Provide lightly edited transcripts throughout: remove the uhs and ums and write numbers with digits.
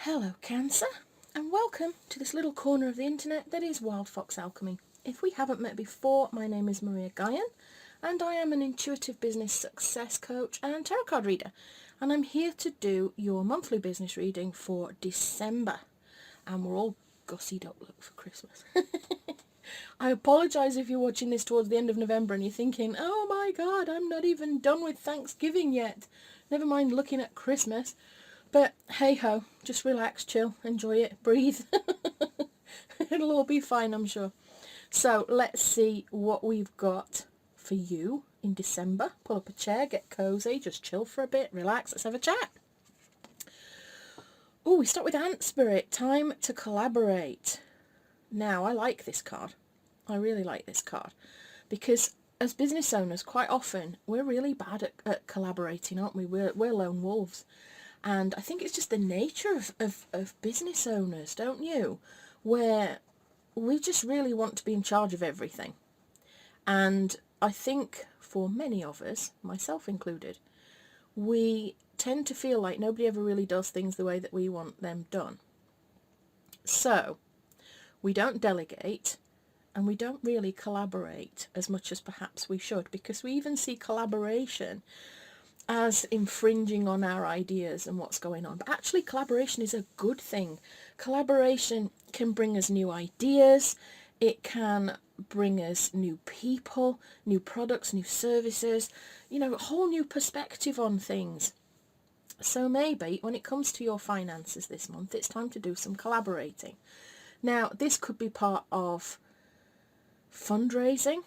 Hello Cancer, and welcome to this little corner of the internet that is Wild Fox Alchemy. If we haven't met before, my name is Maria Gaian, and I am an intuitive business success coach and tarot card reader, and I'm here to do your monthly business reading for December. And we're all gussied up, look, for Christmas. I apologise if you're watching this towards the end of November and you're thinking, oh my god, I'm not even done with Thanksgiving yet, never mind looking at Christmas. But hey ho, just relax, chill, enjoy it, breathe. It'll all be fine, I'm sure. So let's see what we've got for you in December. Pull up a chair, get cozy, just chill for a bit, relax, let's have a chat. Oh, we start with Ant Spirit, time to collaborate. Now, I like this card. I really like this card because as business owners, quite often, we're really bad at collaborating, aren't we? We're lone wolves. And I think it's just the nature of business owners, don't you? Where we just really want to be in charge of everything. And I think for many of us, myself included, we tend to feel like nobody ever really does things the way that we want them done. So we don't delegate and we don't really collaborate as much as perhaps we should, because we even see collaboration as infringing on our ideas and what's going on. But actually collaboration is a good thing. Collaboration can bring us new ideas, it can bring us new people, new products, new services, you know, a whole new perspective on things. So maybe when it comes to your finances this month, it's time to do some collaborating. Now, this could be part of fundraising,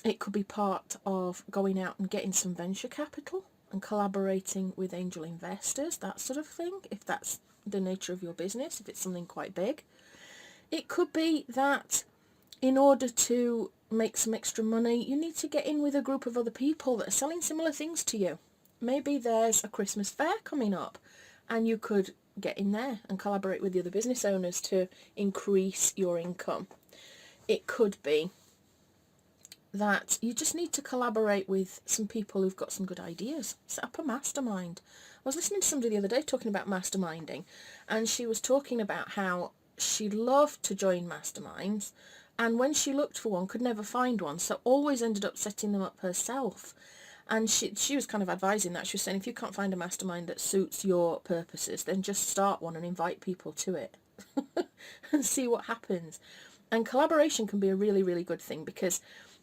it could be part of going out and getting some venture capital and collaborating with angel investors, that sort of thing, if that's the nature of your business, if it's something quite big. It could be that in order to make some extra money, you need to get in with a group of other people that are selling similar things to you. Maybe there's a Christmas fair coming up and you could get in there and collaborate with the other business owners to increase your income. It could be that you just need to collaborate with some people who've got some good ideas. Set up a mastermind. I was listening to somebody the other day talking about masterminding, and she was talking about how she loved to join masterminds, and when she looked for one, could never find one, so always ended up setting them up herself. And she was kind of advising that. She was saying, if you can't find a mastermind that suits your purposes, then just start one and invite people to it and see what happens. And collaboration can be a really, really good thing, because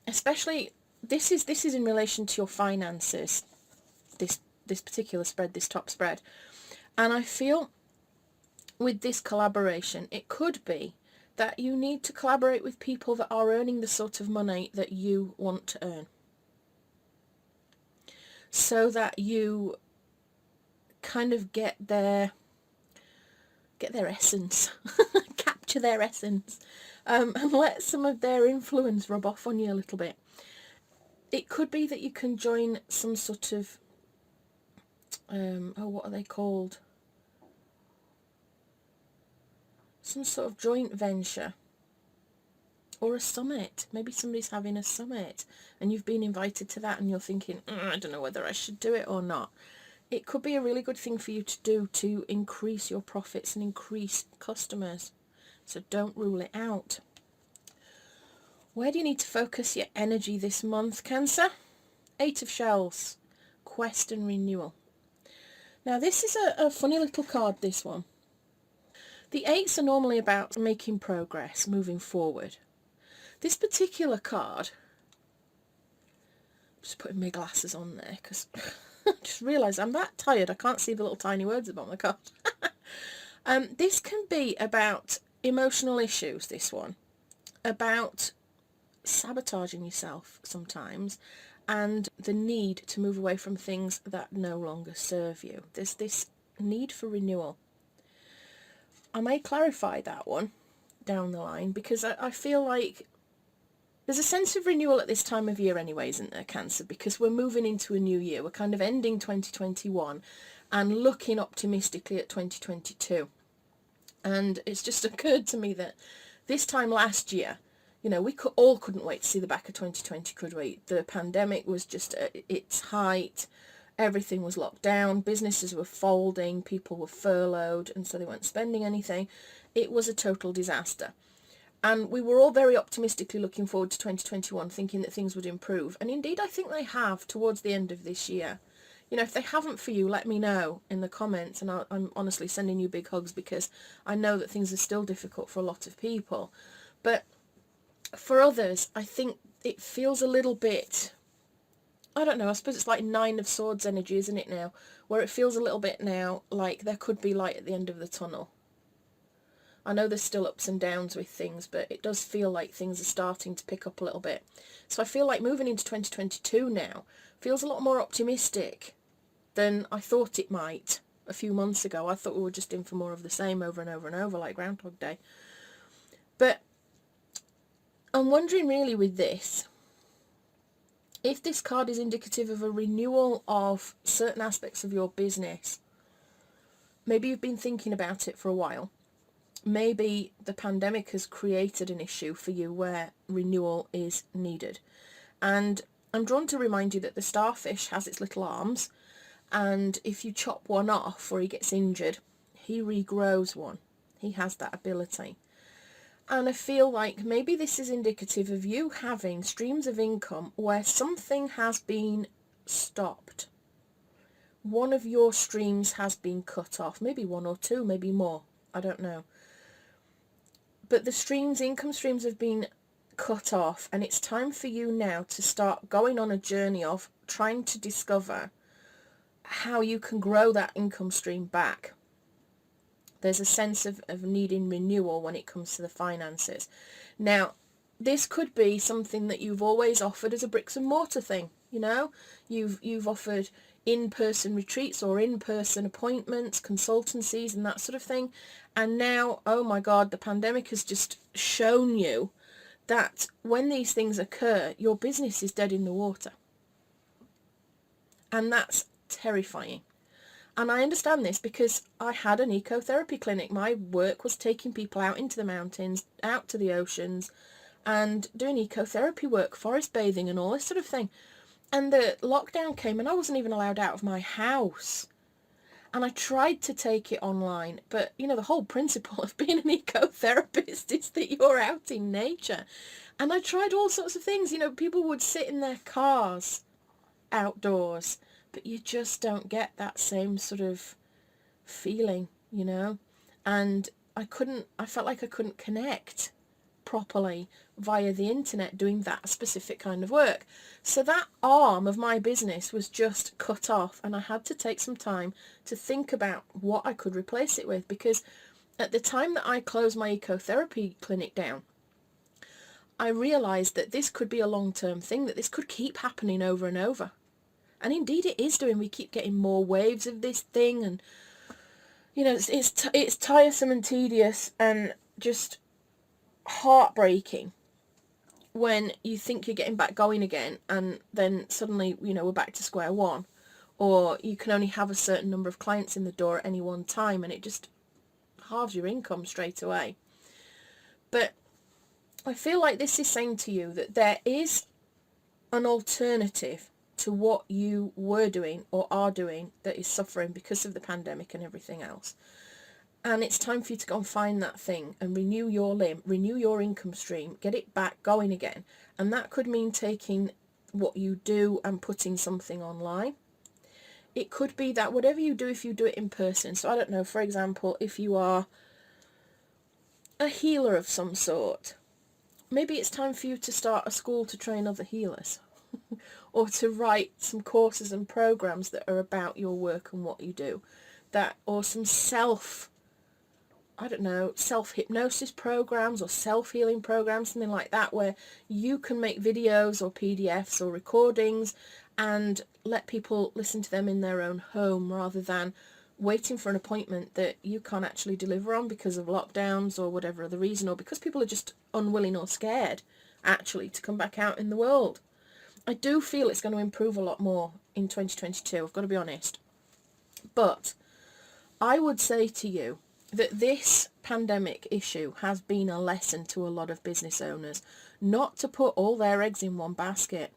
especially this is in relation to your finances, this particular spread, this top spread. And I feel with this collaboration, it could be that you need to collaborate with people that are earning the sort of money that you want to earn, so that you kind of get their essence, capture their essence, and let some of their influence rub off on you a little bit. It could be that you can join some sort of, what are they called? Some sort of joint venture or a summit. Maybe somebody's having a summit and you've been invited to that and you're thinking, I don't know whether I should do it or not. It could be a really good thing for you to do to increase your profits and increase customers. So don't rule it out. Where do you need to focus your energy this month, Cancer? 8 of Shells, quest and renewal. Now this is a funny little card, this one. The 8s are normally about making progress, moving forward. This particular card, just putting my glasses on there because I just realised I'm that tired I can't see the little tiny words about the card. This can be about emotional issues, this one, about sabotaging yourself sometimes and the need to move away from things that no longer serve you. There's this need for renewal. I may clarify that one down the line, because I feel like there's a sense of renewal at this time of year anyway, isn't there, Cancer? Because we're moving into a new year. We're kind of ending 2021 and looking optimistically at 2022. And it's just occurred to me that this time last year, you know, we couldn't wait to see the back of 2020, could we? The pandemic was just at its height. everything was locked down, businesses were folding, people were furloughed, and so they weren't spending anything. It was a total disaster. And we were all very optimistically looking forward to 2021, thinking that things would improve. And indeed, I think they have towards the end of this year. You know, if they haven't for you, let me know in the comments. And I'm honestly sending you big hugs, because I know that things are still difficult for a lot of people. But for others, I think it feels a little bit, I don't know, I suppose it's like Nine of Swords energy, isn't it now? Where it feels a little bit now like there could be light at the end of the tunnel. I know there's still ups and downs with things, but it does feel like things are starting to pick up a little bit. So I feel like moving into 2022 now feels a lot more optimistic than I thought it might a few months ago. I thought we were just in for more of the same over and over and over, like Groundhog Day. But I'm wondering really with this, if this card is indicative of a renewal of certain aspects of your business. Maybe you've been thinking about it for a while. Maybe the pandemic has created an issue for you where renewal is needed. And I'm drawn to remind you that the starfish has its little arms, and if you chop one off or he gets injured, he regrows one. He has that ability. And I feel like maybe this is indicative of you having streams of income where something has been stopped. One of your streams has been cut off. Maybe one or two, maybe more. I don't know. But the income streams have been cut off, and it's time for you now to start going on a journey of trying to discover how you can grow that income stream back. There's a sense of needing renewal when it comes to the finances. Now, this could be something that you've always offered as a bricks and mortar thing. You know, you've offered in-person retreats or in-person appointments, consultancies and that sort of thing. And now, oh my God, the pandemic has just shown you that when these things occur, your business is dead in the water. And that's terrifying. And I understand this because I had an ecotherapy clinic. My work was taking people out into the mountains, out to the oceans, and doing ecotherapy work, forest bathing and all this sort of thing. And the lockdown came and I wasn't even allowed out of my house. And I tried to take it online, but you know, the whole principle of being an ecotherapist is that you're out in nature. And I tried all sorts of things. You know, people would sit in their cars outdoors, but you just don't get that same sort of feeling, you know. And I felt like I couldn't connect properly via the internet doing that specific kind of work. So that arm of my business was just cut off, and I had to take some time to think about what I could replace it with, because at the time that I closed my ecotherapy clinic down, I realised that this could be a long-term thing, that this could keep happening over and over. And indeed it is doing. We keep getting more waves of this thing, and you know, it's tiresome and tedious and just heartbreaking when you think you're getting back going again, and then suddenly, you know, we're back to square one, or you can only have a certain number of clients in the door at any one time, and it just halves your income straight away. But I feel like this is saying to you that there is an alternative to what you were doing or are doing that is suffering because of the pandemic and everything else. And it's time for you to go and find that thing and renew your limb, renew your income stream, get it back going again. And that could mean taking what you do and putting something online. It could be that whatever you do, if you do it in person. So I don't know, for example, if you are a healer of some sort, maybe it's time for you to start a school to train other healers. Or to write some courses and programs that are about your work and what you do. Or some self-hypnosis programs or self-healing programs, something like that, where you can make videos or PDFs or recordings and let people listen to them in their own home, rather than waiting for an appointment that you can't actually deliver on because of lockdowns or whatever other reason, or because people are just unwilling or scared actually to come back out in the world. I do feel it's going to improve a lot more in 2022, I've got to be honest. But I would say to you that this pandemic issue has been a lesson to a lot of business owners, not to put all their eggs in one basket,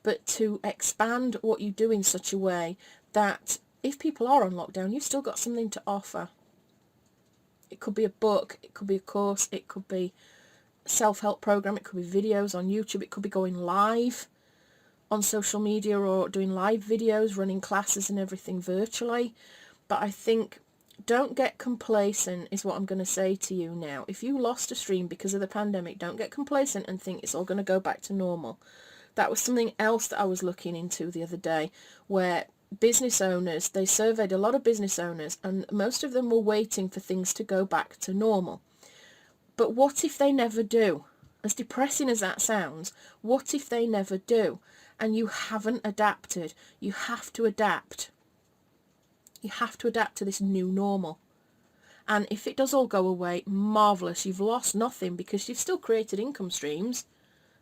but to expand what you do in such a way that if people are on lockdown, you've still got something to offer. It could be a book, it could be a course, it could be a self-help program, it could be videos on YouTube, it could be going live on social media or doing live videos, running classes and everything virtually. But I think don't get complacent is what I'm going to say to you now. If you lost a stream because of the pandemic, don't get complacent and think it's all going to go back to normal. That was something else that I was looking into the other day, where business owners, they surveyed a lot of business owners, and most of them were waiting for things to go back to normal. But what if they never do? As depressing as that sounds, what if they never do? And you haven't adapted. You have to adapt. You have to adapt to this new normal. And if it does all go away, marvellous. You've lost nothing because you've still created income streams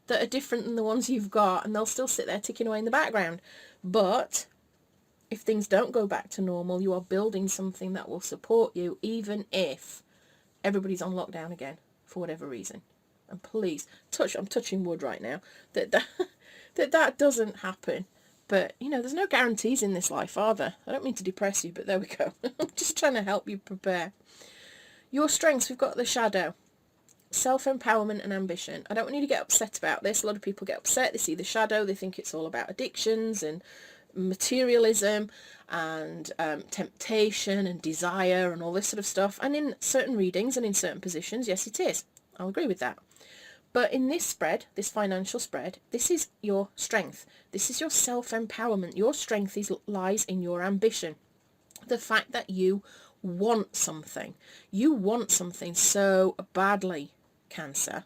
that are different than the ones you've got, and they'll still sit there ticking away in the background. But if things don't go back to normal, you are building something that will support you, even if everybody's on lockdown again for whatever reason. And please, I'm touching wood right now, that doesn't happen. But, you know, there's no guarantees in this life, are there? I don't mean to depress you, but there we go. I'm just trying to help you prepare. Your strengths, we've got the shadow. Self-empowerment and ambition. I don't want you to get upset about this. A lot of people get upset. They see the shadow. They think it's all about addictions and materialism and temptation and desire and all this sort of stuff. And in certain readings and in certain positions, yes, it is. I'll agree with that. But in this spread, this financial spread, this is your strength. This is your self-empowerment. Your strength lies in your ambition. The fact that you want something. You want something so badly, Cancer,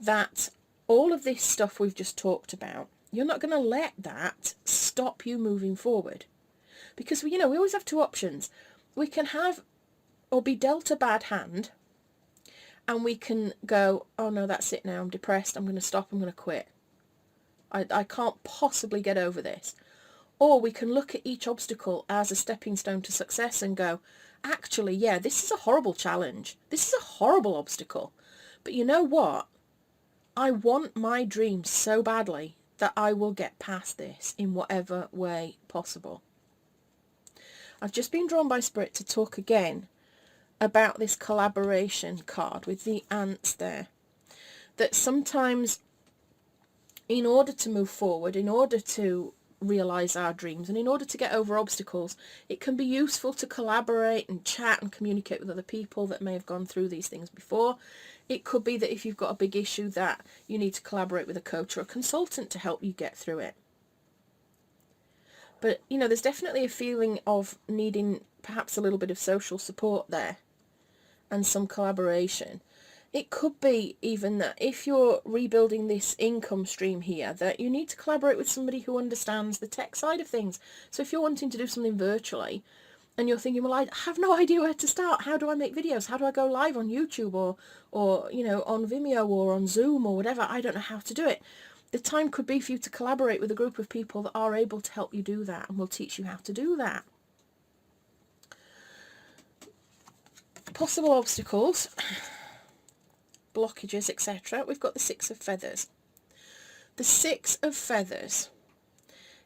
that all of this stuff we've just talked about, you're not going to let that stop you moving forward. Because, we always have two options. We can have or be dealt a bad hand, and we can go, oh no, that's it now, I'm depressed, I'm going to stop, I'm going to quit. I can't possibly get over this. Or we can look at each obstacle as a stepping stone to success and go, actually, yeah, this is a horrible challenge. This is a horrible obstacle. But you know what? I want my dream so badly that I will get past this in whatever way possible. I've just been drawn by Spirit to talk again about this collaboration card with the ants there. That sometimes in order to move forward, in order to realise our dreams and in order to get over obstacles, it can be useful to collaborate and chat and communicate with other people that may have gone through these things before. It could be that if you've got a big issue that you need to collaborate with a coach or a consultant to help you get through it. But, there's definitely a feeling of needing perhaps a little bit of social support there and some collaboration. It could be even that if you're rebuilding this income stream here, that you need to collaborate with somebody who understands the tech side of things. So if you're wanting to do something virtually and you're thinking, well, I have no idea where to start. How do I make videos? How do I go live on YouTube or on Vimeo or on Zoom or whatever? I don't know how to do it. The time could be for you to collaborate with a group of people that are able to help you do that and will teach you how to do that. Possible obstacles, blockages, etc. We've got the Six of Feathers. The Six of Feathers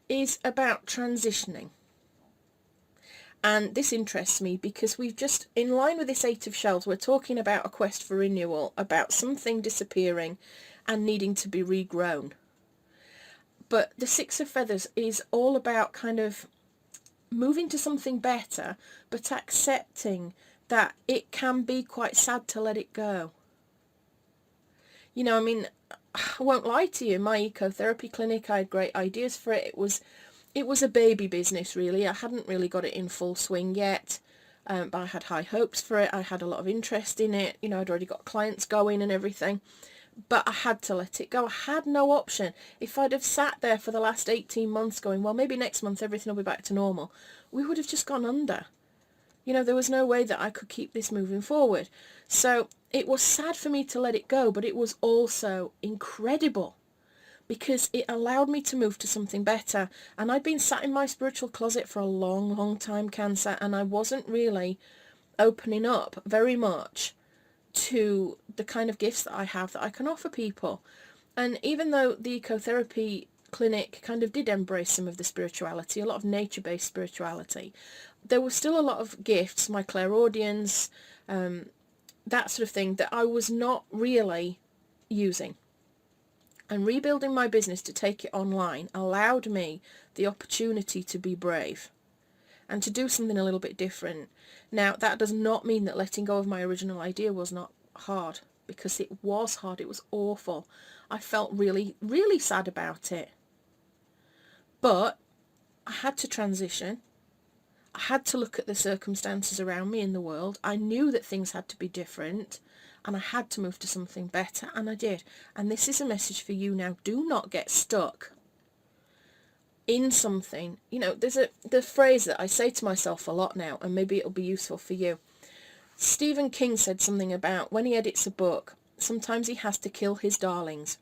is about transitioning. And this interests me because we've just, in line with this Eight of Shells, we're talking about a quest for renewal, about something disappearing and needing to be regrown. But the Six of Feathers is all about kind of moving to something better, but accepting that it can be quite sad to let it go. I won't lie to you, my ecotherapy clinic, I had great ideas for it. It was a baby business, really. I hadn't really got it in full swing yet, but I had high hopes for it. I had a lot of interest in it. I'd already got clients going and everything, but I had to let it go. I had no option. If I'd have sat there for the last 18 months going, well, maybe next month everything will be back to normal, we would have just gone under. There was no way that I could keep this moving forward. So it was sad for me to let it go, but it was also incredible because it allowed me to move to something better. And I'd been sat in my spiritual closet for a long, long time, Cancer, and I wasn't really opening up very much to the kind of gifts that I have that I can offer people. And even though the ecotherapy clinic kind of did embrace some of the spirituality, a lot of nature-based spirituality. There was still a lot of gifts, my clairaudience, that sort of thing, that I was not really using. And rebuilding my business to take it online allowed me the opportunity to be brave and to do something a little bit different. Now, that does not mean that letting go of my original idea was not hard, because it was hard. It was awful. I felt really, really sad about it. But I had to transition. I had to look at the circumstances around me in the world. I knew that things had to be different, and I had to move to something better, and I did. And this is a message for you now. Do not get stuck in something. You know, there's the phrase that I say to myself a lot now, and maybe it'll be useful for you. Stephen King said something about when he edits a book, sometimes he has to kill his darlings.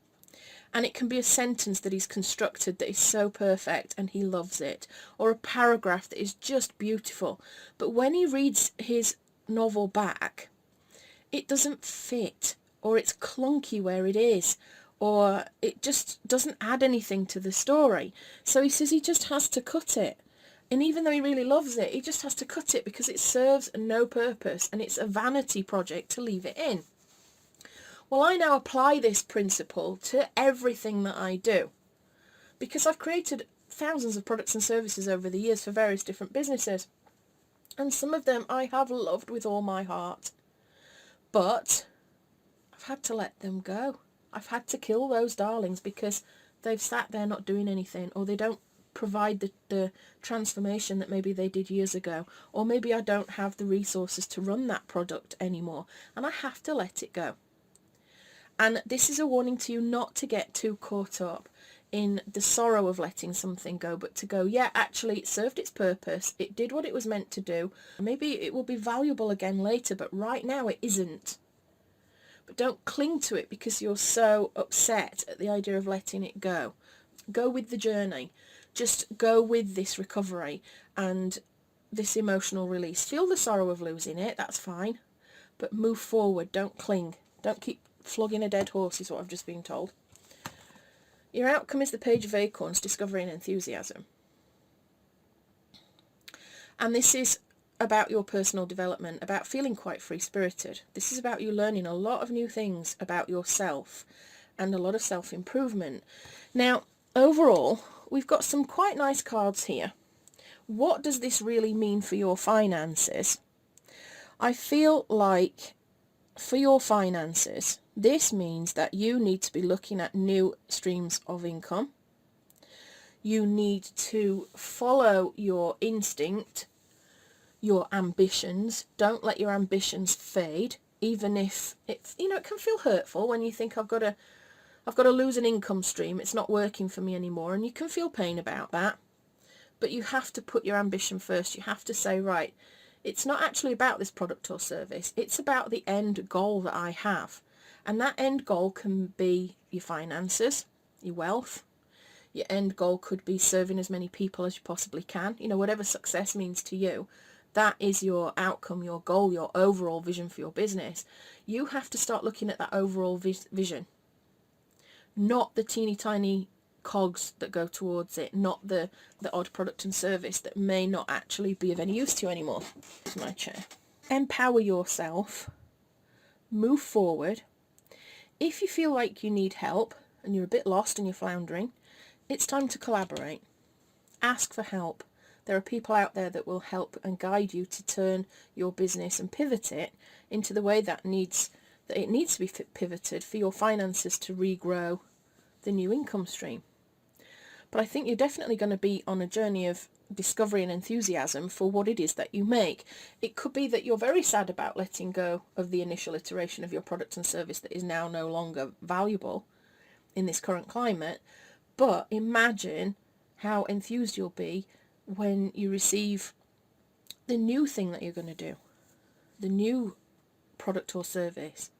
And it can be a sentence that he's constructed that is so perfect and he loves it, or a paragraph that is just beautiful. But when he reads his novel back, it doesn't fit, or it's clunky where it is, or it just doesn't add anything to the story. So he says he just has to cut it. And even though he really loves it, he just has to cut it because it serves no purpose and it's a vanity project to leave it in. Well, I now apply this principle to everything that I do, because I've created thousands of products and services over the years for various different businesses, and some of them I have loved with all my heart, but I've had to let them go. I've had to kill those darlings because they've sat there not doing anything, or they don't provide the transformation that maybe they did years ago, or maybe I don't have the resources to run that product anymore, and I have to let it go. And this is a warning to you not to get too caught up in the sorrow of letting something go, but to go, yeah, actually it served its purpose, it did what it was meant to do, maybe it will be valuable again later, but right now it isn't. But don't cling to it because you're so upset at the idea of letting it go. Go with the journey. Just go with this recovery and this emotional release. Feel the sorrow of losing it, that's fine, but move forward. Don't cling. Don't keep flogging a dead horse, is what I've just been told. Your outcome is the Page of Acorns, Discovery and Enthusiasm. And this is about your personal development, about feeling quite free-spirited. This is about you learning a lot of new things about yourself and a lot of self-improvement. Now, overall, we've got some quite nice cards here. What does this really mean for your finances? I feel like for your finances, this means that you need to be looking at new streams of income. You need to follow your instinct, your ambitions. Don't let your ambitions fade, even if it can feel hurtful when you think I've got to lose an income stream, it's not working for me anymore, and you can feel pain about that. But you have to put your ambition first. You have to say, right, it's not actually about this product or service, it's about the end goal that I have. And that end goal can be your finances, your wealth. Your end goal could be serving as many people as you possibly can. Whatever success means to you, that is your outcome, your goal, your overall vision for your business. You have to start looking at that overall vision, not the teeny tiny cogs that go towards it, not the odd product and service that may not actually be of any use to you anymore. Here's my chair. Empower yourself. Move forward. If you feel like you need help and you're a bit lost and you're floundering, it's time to collaborate. Ask for help. There are people out there that will help and guide you to turn your business and pivot it into the way that it needs to be pivoted for your finances to regrow the new income stream. But I think you're definitely going to be on a journey of discovery and enthusiasm for what it is that you make. It could be that you're very sad about letting go of the initial iteration of your product and service that is now no longer valuable in this current climate, but imagine how enthused you'll be when you receive the new thing that you're going to do, the new product or service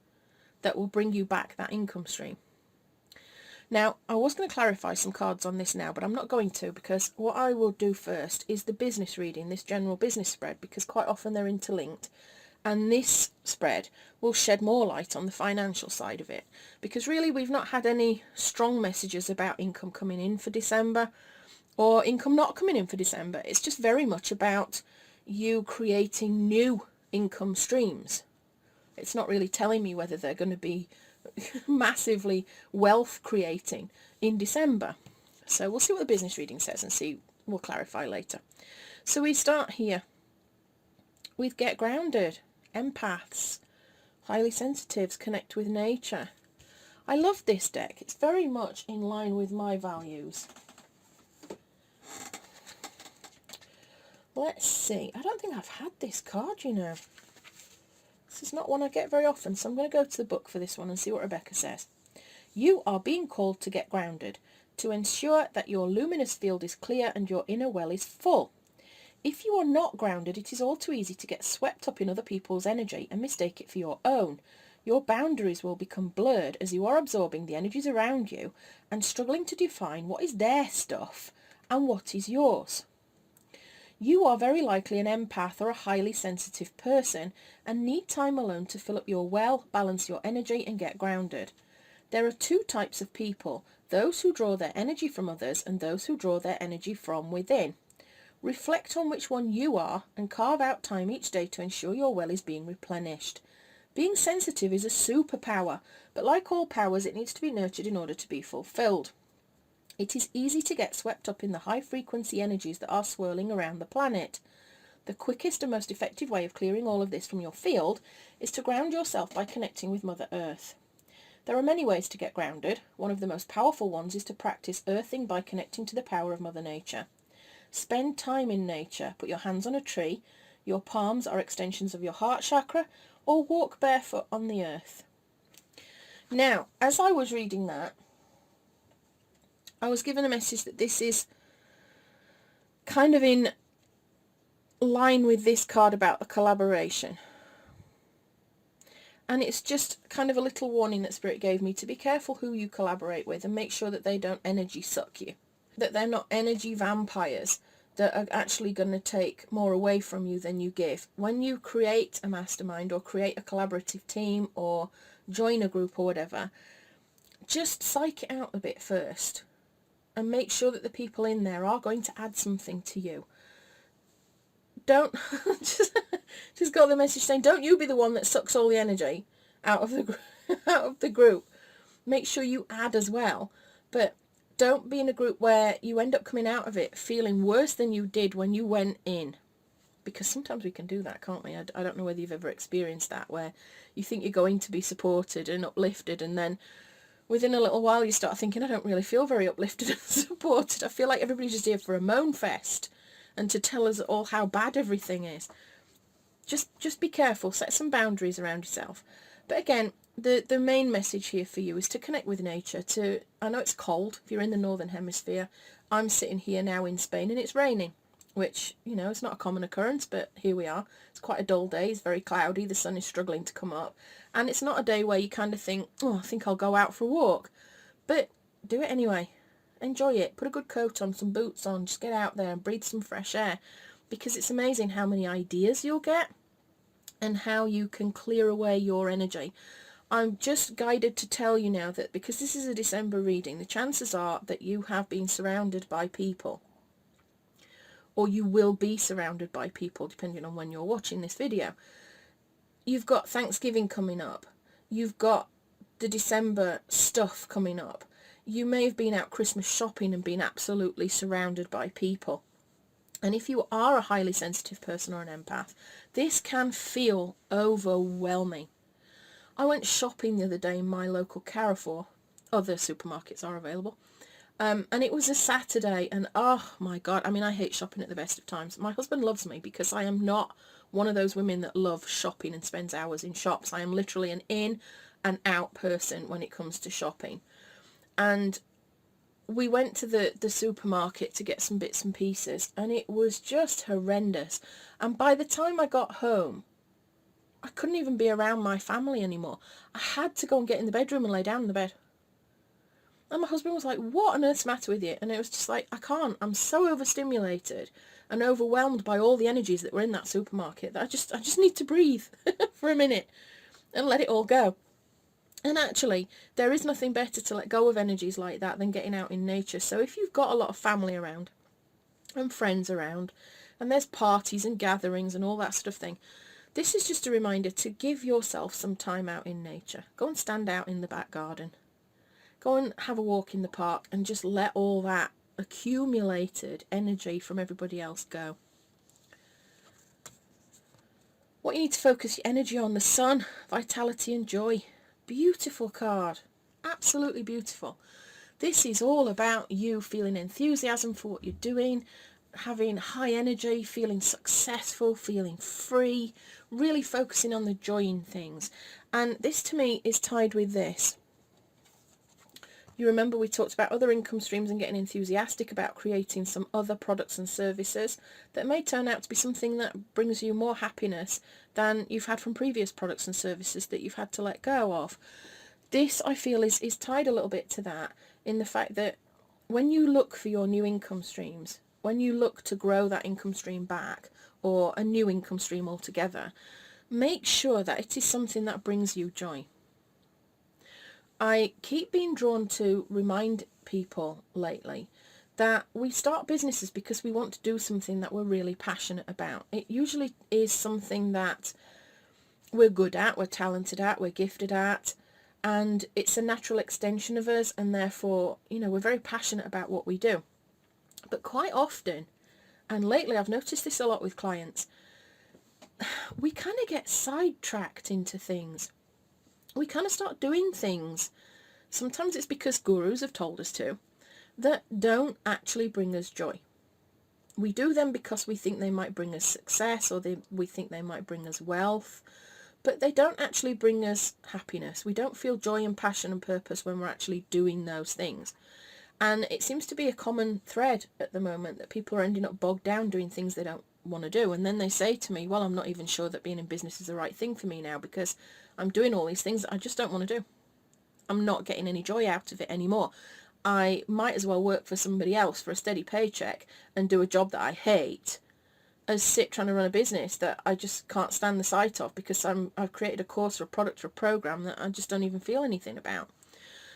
that will bring you back that income stream. Now, I was going to clarify some cards on this now, but I'm not going to, because what I will do first is the business reading, this general business spread, because quite often they're interlinked, And this spread will shed more light on the financial side of it, because really we've not had any strong messages about income coming in for December or income not coming in for December. It's just very much about you creating new income streams. It's not really telling me whether they're going to be massively wealth creating in December. So we'll see what the business reading says and see. We'll clarify later. So we start here with get grounded, empaths, highly sensitives, connect with nature. I love this deck. It's very much in line with my values. Let's see. I don't think I've had this card, you know. This is not one I get very often, so I'm going to go to the book for this one and see what Rebecca says. You are being called to get grounded, to ensure that your luminous field is clear and your inner well is full. If you are not grounded, it is all too easy to get swept up in other people's energy and mistake it for your own. Your boundaries will become blurred as you are absorbing the energies around you and struggling to define what is their stuff and what is yours. You are very likely an empath or a highly sensitive person and need time alone to fill up your well, balance your energy and get grounded. There are two types of people, those who draw their energy from others and those who draw their energy from within. Reflect on which one you are and carve out time each day to ensure your well is being replenished. Being sensitive is a superpower, but like all powers it needs to be nurtured in order to be fulfilled. It is easy to get swept up in the high-frequency energies that are swirling around the planet. The quickest and most effective way of clearing all of this from your field is to ground yourself by connecting with Mother Earth. There are many ways to get grounded. One of the most powerful ones is to practice earthing by connecting to the power of Mother Nature. Spend time in nature. Put your hands on a tree. Your palms are extensions of your heart chakra, or walk barefoot on the earth. Now, as I was reading that, I was given a message that this is kind of in line with this card about the collaboration. And it's just kind of a little warning that Spirit gave me to be careful who you collaborate with and make sure that they don't energy suck you. That they're not energy vampires that are actually going to take more away from you than you give. When you create a mastermind or create a collaborative team or join a group or whatever, just psych it out a bit first. And make sure that the people in there are going to add something to you. Don't just got the message saying, don't you be the one that sucks all the energy out of the group. Make sure you add as well, but don't be in a group where you end up coming out of it feeling worse than you did when you went in. Because sometimes we can do that, can't we? I don't know whether you've ever experienced that, where you think you're going to be supported and uplifted, and then within a little while you start thinking, I don't really feel very uplifted and supported. I feel like everybody's just here for a moan fest and to tell us all how bad everything is. Just be careful, set some boundaries around yourself. But again, the main message here for you is to connect with nature. I know it's cold if you're in the northern hemisphere. I'm sitting here now in Spain and it's raining, which, you know, it's not a common occurrence, but here we are. It's quite a dull day, it's very cloudy, the sun is struggling to come up. And it's not a day where you kind of think, oh, I think I'll go out for a walk. But do it anyway. Enjoy it. Put a good coat on, some boots on. Just get out there and breathe some fresh air. Because it's amazing how many ideas you'll get and how you can clear away your energy. I'm just guided to tell you now that because this is a December reading, the chances are that you have been surrounded by people. Or you will be surrounded by people, depending on when you're watching this video. You've got Thanksgiving coming up. You've got the December stuff coming up. You may have been out Christmas shopping and been absolutely surrounded by people. And if you are a highly sensitive person or an empath, this can feel overwhelming. I went shopping the other day in my local Carrefour. Other supermarkets are available. And it was a Saturday, and oh my God, I mean, I hate shopping at the best of times. My husband loves me because I am not one of those women that love shopping and spends hours in shops. I am literally an in and out person when it comes to shopping. And we went to the supermarket to get some bits and pieces, and it was just horrendous. And by the time I got home, I couldn't even be around my family anymore. I had to go and get in the bedroom and lay down in the bed. And my husband was like, what on earth's the matter with you? And it was just like, I can't. I'm so overstimulated. and overwhelmed by all the energies that were in that supermarket that I just need to breathe for a minute and let it all go. And actually, there is nothing better to let go of energies like that than getting out in nature. So if you've got a lot of family around and friends around, and there's parties and gatherings and all that sort of thing, this is just a reminder to give yourself some time out in nature. Go and stand out in the back garden. Go and have a walk in the park and just let all that accumulated energy from everybody else go. What you need to focus your energy on: the sun, vitality and joy. Beautiful card. Absolutely beautiful. This is all about you feeling enthusiasm for what you're doing, having high energy, feeling successful, feeling free, really focusing on the joy in things. And this to me is tied with this. You remember we talked about other income streams and getting enthusiastic about creating some other products and services that may turn out to be something that brings you more happiness than you've had from previous products and services that you've had to let go of. This, I feel, is tied a little bit to that, in the fact that when you look for your new income streams, when you look to grow that income stream back, or a new income stream altogether, make sure that it is something that brings you joy. I keep being drawn to remind people lately that we start businesses because we want to do something that we're really passionate about. It usually is something that we're good at, we're talented at, we're gifted at, and it's a natural extension of us, and therefore, we're very passionate about what we do. But quite often, and lately I've noticed this a lot with clients, we kind of get sidetracked into things. We kind of start doing things, sometimes it's because gurus have told us to, that don't actually bring us joy. We do them because we think they might bring us success, or we think they might bring us wealth, but they don't actually bring us happiness. We don't feel joy and passion and purpose when we're actually doing those things. And it seems to be a common thread at the moment that people are ending up bogged down doing things they don't want to do. And then they say to me, well, I'm not even sure that being in business is the right thing for me now, because I'm doing all these things that I just don't want to do. I'm not getting any joy out of it anymore. I might as well work for somebody else for a steady paycheck and do a job that I hate as sit trying to run a business that I just can't stand the sight of, because I've created a course or a product or a program that I just don't even feel anything about.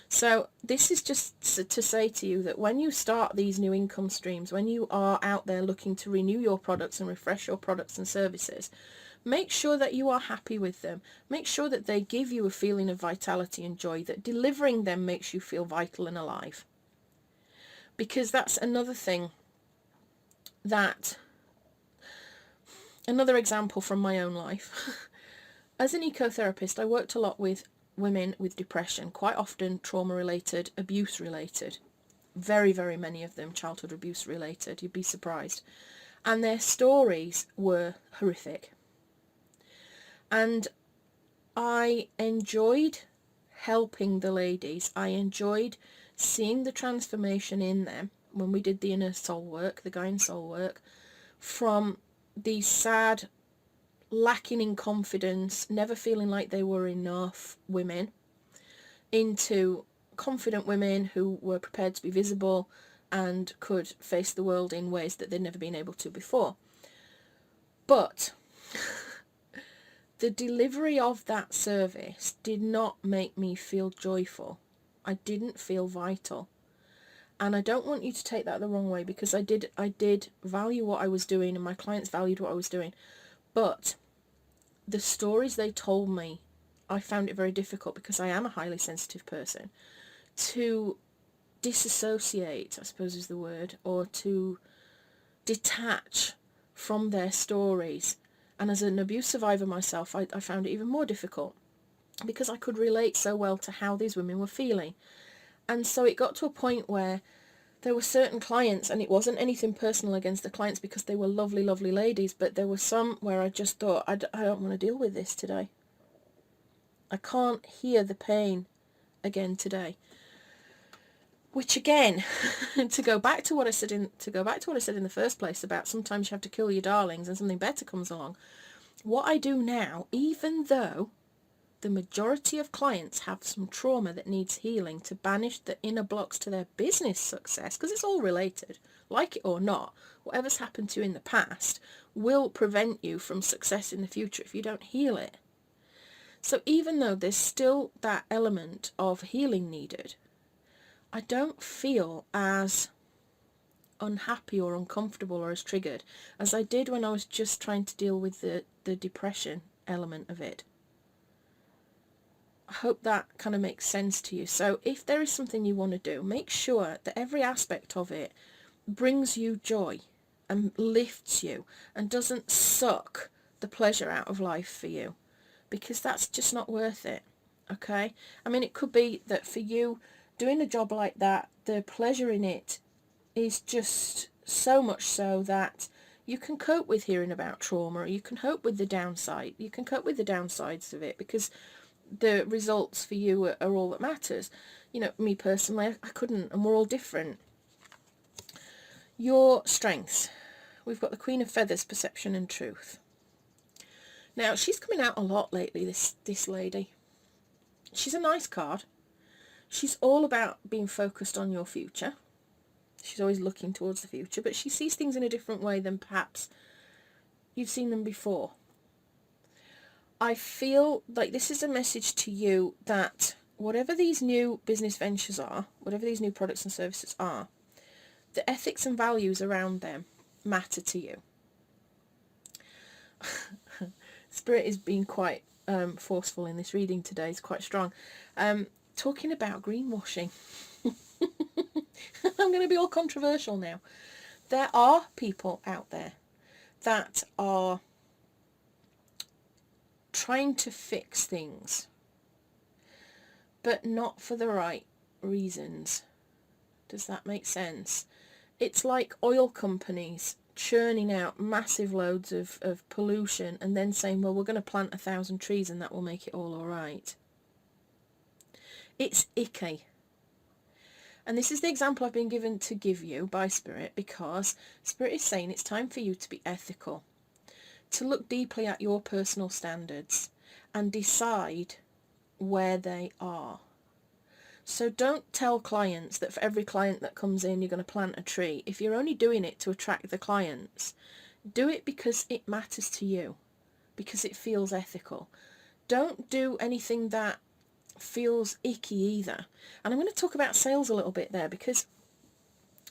So this is just to say to you that when you start these new income streams, when you are out there looking to renew your products and refresh your products and services, make sure that you are happy with them. Make sure that they give you a feeling of vitality and joy, that delivering them makes you feel vital and alive. Because that's another thing another example from my own life. As an ecotherapist, I worked a lot with women with depression, quite often trauma-related, abuse-related. Very, very many of them childhood abuse-related, you'd be surprised. And their stories were horrific. And I enjoyed helping the ladies. I enjoyed seeing the transformation in them when we did the inner soul work, the Gaian soul work, from these sad, lacking in confidence, never feeling like they were enough women, into confident women who were prepared to be visible and could face the world in ways that they'd never been able to before. But the delivery of that service did not make me feel joyful. I didn't feel vital. And I don't want you to take that the wrong way, because I did value what I was doing, and my clients valued what I was doing. But the stories they told me, I found it very difficult, because I am a highly sensitive person, to disassociate, I suppose is the word, or to detach from their stories. And as an abuse survivor myself, I found it even more difficult, because I could relate so well to how these women were feeling. And so it got to a point where there were certain clients, and it wasn't anything personal against the clients because they were lovely, lovely ladies, but there were some where I just thought, I don't want to deal with this today. I can't hear the pain again today. Which again, to go back to what I said in the first place about sometimes you have to kill your darlings and something better comes along. What I do now, even though the majority of clients have some trauma that needs healing to banish the inner blocks to their business success, because it's all related, like it or not, whatever's happened to you in the past will prevent you from success in the future if you don't heal it. So even though there's still that element of healing needed, I don't feel as unhappy or uncomfortable or as triggered as I did when I was just trying to deal with the depression element of it. I hope that kind of makes sense to you. So if there is something you want to do, make sure that every aspect of it brings you joy and lifts you and doesn't suck the pleasure out of life for you, because that's just not worth it. Okay? I mean, it could be that for you, doing a job like that, the pleasure in it is just so much so that you can cope with hearing about trauma, or you can cope with the downside. You can cope with the downsides of it because the results for you are all that matters. You know, me personally, I couldn't, and we're all different. Your strengths. We've got the Queen of Feathers, perception and truth. Now, she's coming out a lot lately, this lady. She's a nice card. She's all about being focused on your future. She's always looking towards the future, but she sees things in a different way than perhaps you've seen them before. I feel like this is a message to you that whatever these new business ventures are, whatever these new products and services are, the ethics and values around them matter to you. Spirit is being quite forceful in this reading today. It's quite strong. Talking about greenwashing. I'm going to be all controversial now. There are people out there that are trying to fix things, but not for the right reasons. Does that make sense? It's like oil companies churning out massive loads of pollution and then saying, well, we're going to plant 1,000 trees and that will make it all right. It's icky. And this is the example I've been given to give you by Spirit, because Spirit is saying it's time for you to be ethical, to look deeply at your personal standards and decide where they are. So don't tell clients that for every client that comes in you're going to plant a tree. If you're only doing it to attract the clients, do it because it matters to you, because it feels ethical. Don't do anything that feels icky either. And I'm going to talk about sales a little bit there, because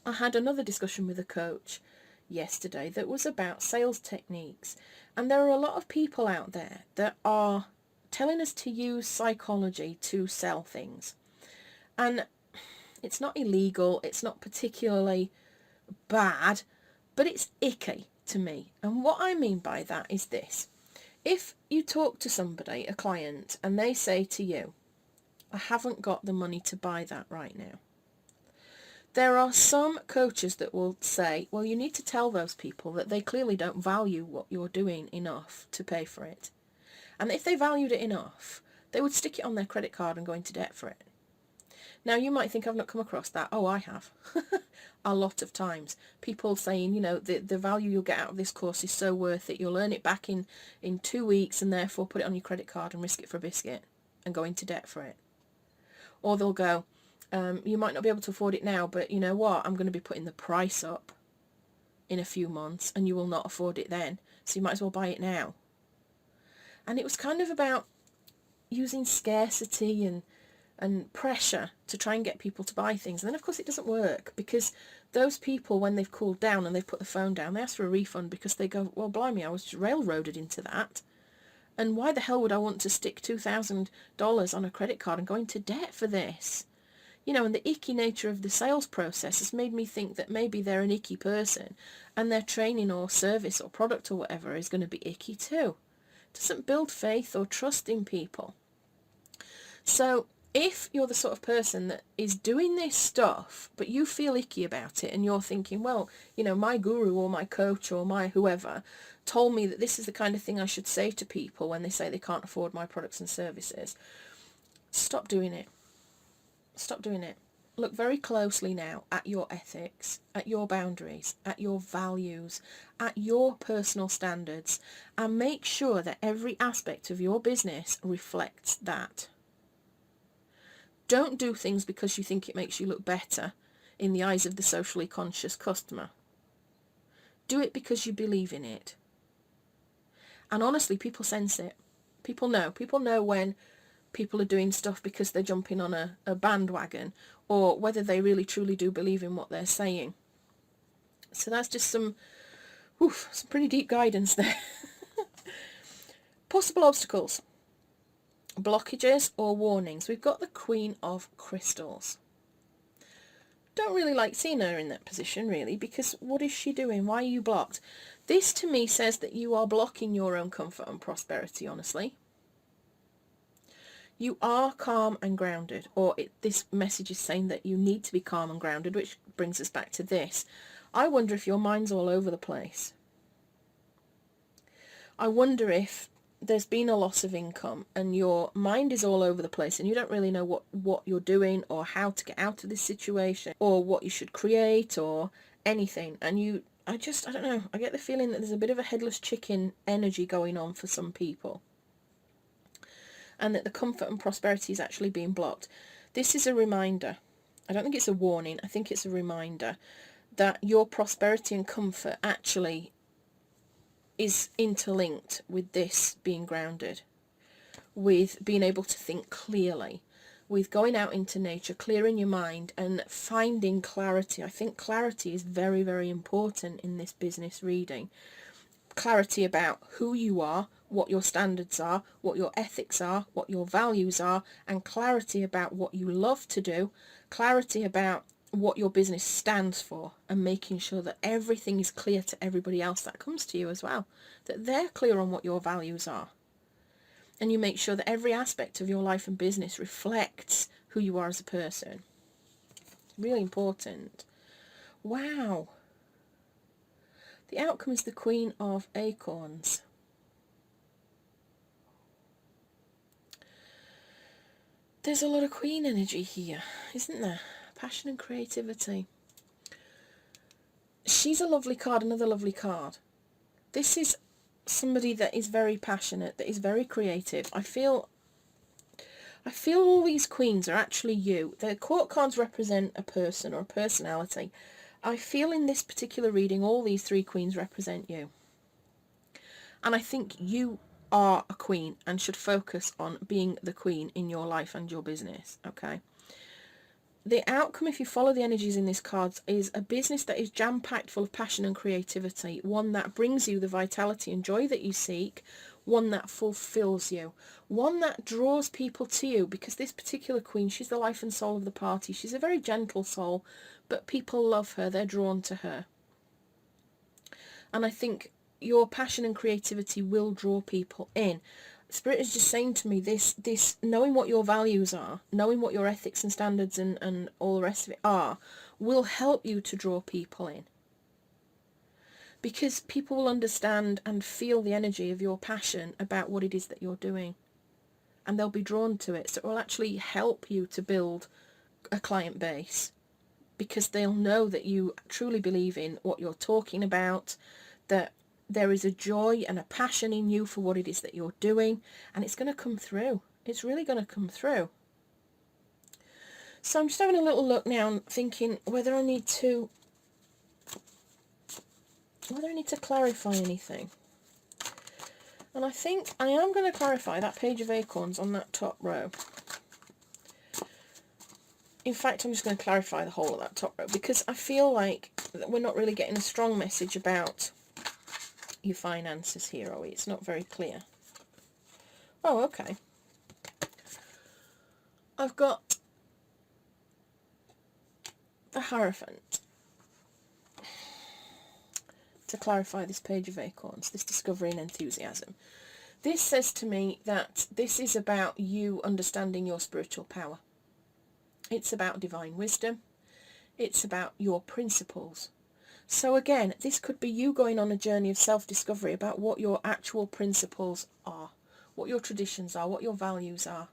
I had another discussion with a coach yesterday that was about sales techniques, and there are a lot of people out there that are telling us to use psychology to sell things, and it's not illegal, it's not particularly bad, but it's icky to me. And what I mean by that is this: if you talk to somebody, a client, and they say to you, I haven't got the money to buy that right now. There are some coaches that will say, well, you need to tell those people that they clearly don't value what you're doing enough to pay for it. And if they valued it enough, they would stick it on their credit card and go into debt for it. Now, you might think I've not come across that. Oh, I have. A lot of times. People saying, you know, the value you'll get out of this course is so worth it. You'll earn it back in 2 weeks and therefore put it on your credit card and risk it for a biscuit and go into debt for it. Or they'll go, you might not be able to afford it now, but you know what? I'm going to be putting the price up in a few months and you will not afford it then. So you might as well buy it now. And it was kind of about using scarcity and pressure to try and get people to buy things. And then, of course, it doesn't work, because those people, when they've cooled down and they've put the phone down, they ask for a refund because they go, well, blimey, I was railroaded into that. And why the hell would I want to stick $2,000 on a credit card and go into debt for this? You know, and the icky nature of the sales process has made me think that maybe they're an icky person and their training or service or product or whatever is going to be icky too. It doesn't build faith or trust in people. So if you're the sort of person that is doing this stuff, but you feel icky about it and you're thinking, well, you know, my guru or my coach or my whoever told me that this is the kind of thing I should say to people when they say they can't afford my products and services, stop doing it. Stop doing it. Look very closely now at your ethics, at your boundaries, at your values, at your personal standards, and make sure that every aspect of your business reflects that. Don't do things because you think it makes you look better in the eyes of the socially conscious customer. Do it because you believe in it. And honestly, people sense it. People know. People know when people are doing stuff because they're jumping on a bandwagon, or whether they really truly do believe in what they're saying. So that's just some pretty deep guidance there. Possible obstacles, blockages or warnings. We've got the Queen of Crystals. Don't really like seeing her in that position, really, because what is she doing? Why are you blocked? This to me says that you are blocking your own comfort and prosperity, honestly. You are calm and grounded, or this message is saying that you need to be calm and grounded, which brings us back to this. I wonder if your mind's all over the place. I wonder if there's been a loss of income and your mind is all over the place and you don't really know what you're doing or how to get out of this situation or what you should create or anything. And I don't know, I get the feeling that there's a bit of a headless chicken energy going on for some people, and that the comfort and prosperity is actually being blocked. This is a reminder. I don't think it's a warning. I think it's a reminder that your prosperity and comfort actually is interlinked with this being grounded, with being able to think clearly, with going out into nature, clearing your mind and finding clarity. I think clarity is very, very important in this business reading. Clarity about who you are, what your standards are, what your ethics are, what your values are, and clarity about what you love to do, clarity about what your business stands for, and making sure that everything is clear to everybody else that comes to you as well, that they're clear on what your values are. And you make sure that every aspect of your life and business reflects who you are as a person. Really important. Wow. The outcome is the Queen of Acorns. There's a lot of Queen energy here, isn't there? Passion and creativity. She's a lovely card, another lovely card. This is somebody that is very passionate, that is very creative. I feel all these queens are actually you. The court cards represent a person or a personality. I feel in this particular reading all these three queens represent you. And I think you are a queen and should focus on being the queen in your life and your business, okay? The outcome, if you follow the energies in this card, is a business that is jam-packed full of passion and creativity, one that brings you the vitality and joy that you seek, one that fulfills you, one that draws people to you, because this particular queen, she's the life and soul of the party. She's a very gentle soul, but people love her, they're drawn to her. And I think your passion and creativity will draw people in. Spirit is just saying to me, this knowing what your values are, knowing what your ethics and standards and all the rest of it are, will help you to draw people in. Because people will understand and feel the energy of your passion about what it is that you're doing. And they'll be drawn to it. So it will actually help you to build a client base, because they'll know that you truly believe in what you're talking about, that there is a joy and a passion in you for what it is that you're doing, and it's going to come through. It's really going to come through. So I'm just having a little look now and thinking whether I need to clarify anything. And I think I am going to clarify that page of Acorns on that top row. In fact, I'm just going to clarify the whole of that top row, because I feel like we're not really getting a strong message about your finances here, are we? It's not very clear. Oh, okay. I've got the Hierophant to clarify this page of Acorns, this discovery and enthusiasm. This says to me that this is about you understanding your spiritual power. It's about divine wisdom. It's about your principles. So again, this could be you going on a journey of self-discovery about what your actual principles are, what your traditions are, what your values are.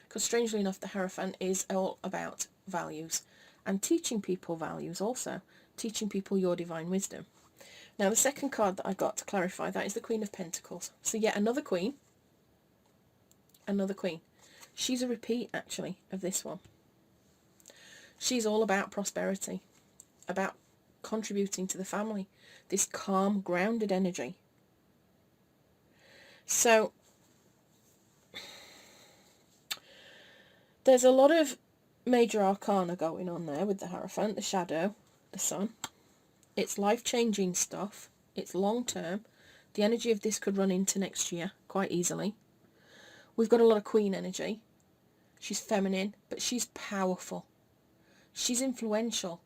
Because strangely enough, the Hierophant is all about values and teaching people values also, teaching people your divine wisdom. Now, the second card that I got to clarify that is the Queen of Pentacles. So yet another queen. Another queen. She's a repeat, actually, of this one. She's all about prosperity, about contributing to the family, this calm, grounded energy. So there's a lot of major arcana going on there with the Hierophant, the Shadow, the Sun. It's life-changing stuff. It's long-term. The energy of this could run into next year quite easily. We've got a lot of Queen energy. She's feminine, but she's powerful. She's influential.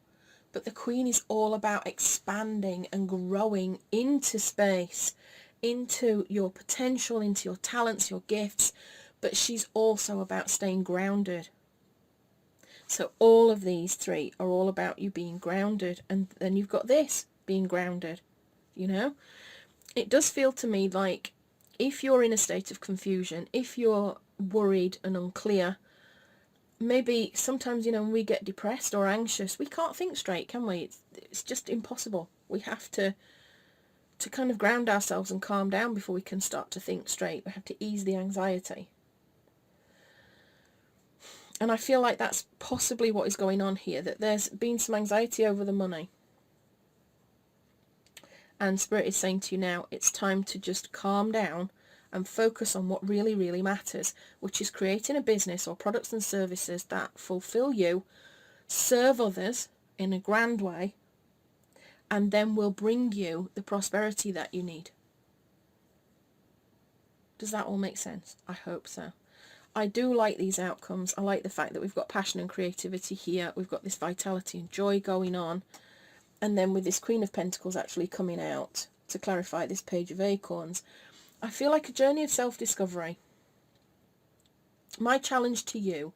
But the Queen is all about expanding and growing into space, into your potential, into your talents, your gifts. But she's also about staying grounded. So all of these three are all about you being grounded. And then you've got this, being grounded, you know. It does feel to me like if you're in a state of confusion, if you're worried and unclear, maybe sometimes, you know, when we get depressed or anxious, we can't think straight, can we? It's just impossible. We have to kind of ground ourselves and calm down before we can start to think straight. We have to ease the anxiety. And I feel like that's possibly what is going on here, that there's been some anxiety over the money. And Spirit is saying to you now, it's time to just calm down and focus on what really, really matters, which is creating a business or products and services that fulfill you, serve others in a grand way, and then will bring you the prosperity that you need. Does that all make sense? I hope so. I do like these outcomes. I like the fact that we've got passion and creativity here. We've got this vitality and joy going on. And then with this Queen of Pentacles actually coming out to clarify this Page of Acorns, I feel like a journey of self-discovery. My challenge to you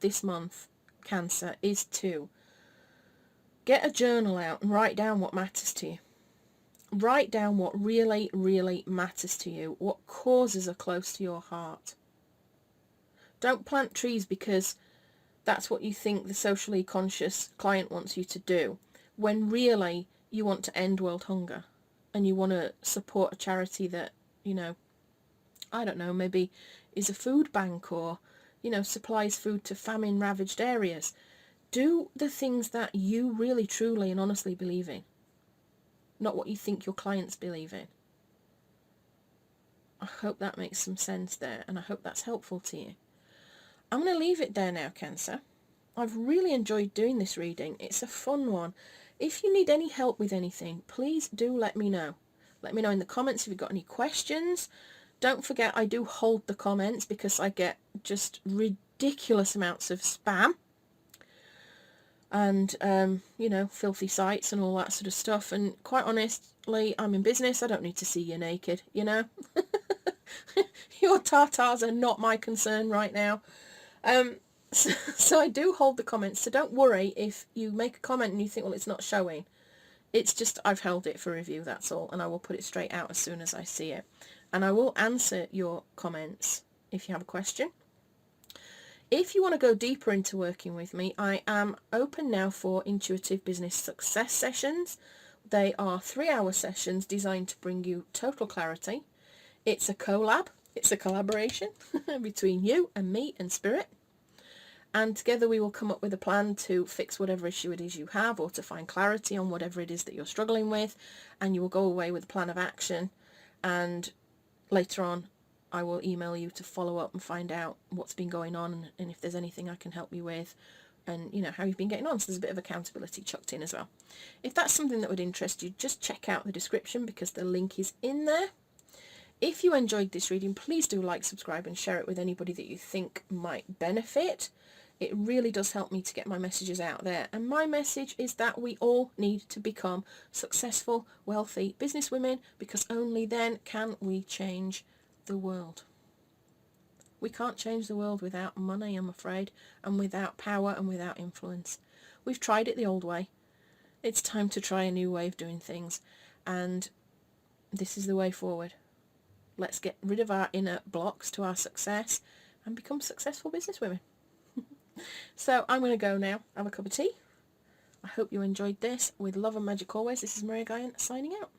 this month, Cancer, is to get a journal out and write down what matters to you. Write down what really, really matters to you, what causes are close to your heart. Don't plant trees because that's what you think the socially conscious client wants you to do, when really you want to end world hunger and you want to support a charity that, you know, I don't know, maybe is a food bank or, you know, supplies food to famine-ravaged areas. Do the things that you really, truly and honestly believe in, not what you think your clients believe in. I hope that makes some sense there, and I hope that's helpful to you. I'm going to leave it there now, Cancer. I've really enjoyed doing this reading. It's a fun one. If you need any help with anything, please do let me know. Let me know in the comments if you've got any questions. Don't forget, I do hold the comments because I get just ridiculous amounts of spam and, you know, filthy sites and all that sort of stuff. And quite honestly, I'm in business. I don't need to see you naked, you know. Your tartars are not my concern right now. So I do hold the comments, so don't worry if you make a comment and you think, well, it's not showing. It's just I've held it for review, that's all, and I will put it straight out as soon as I see it. And I will answer your comments if you have a question. If you want to go deeper into working with me, I am open now for intuitive business success sessions. They are 3-hour sessions designed to bring you total clarity. It's a collab, it's a collaboration between you and me and Spirit. And together we will come up with a plan to fix whatever issue it is you have, or to find clarity on whatever it is that you're struggling with, and you will go away with a plan of action. And later on I will email you to follow up and find out what's been going on and if there's anything I can help you with, and you know how you've been getting on. So there's a bit of accountability chucked in as well. If that's something that would interest you, just check out the description because the link is in there. If you enjoyed this reading, please do like, subscribe and share it with anybody that you think might benefit. It really does help me to get my messages out there. And my message is that we all need to become successful, wealthy businesswomen, because only then can we change the world. We can't change the world without money, I'm afraid, and without power and without influence. We've tried it the old way. It's time to try a new way of doing things. And this is the way forward. Let's get rid of our inner blocks to our success and become successful businesswomen. So I'm going to go now, have a cup of tea. I hope you enjoyed this. With love and magic always, this is Maria Gaian signing out.